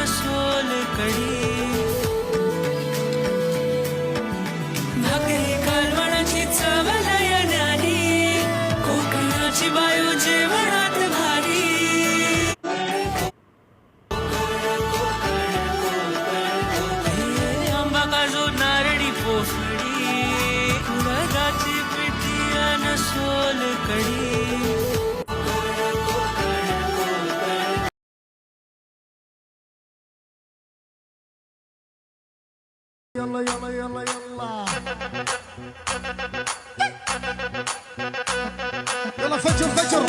सोलकढी भाकरी कालवणाची चव लयनारी कोकणाची बायू जेवणात भारी आंबा काजू नारळी पोफळी उडदाची पिठी अन सोलकढी يلا يلا يلا يلا يلا فجر فجر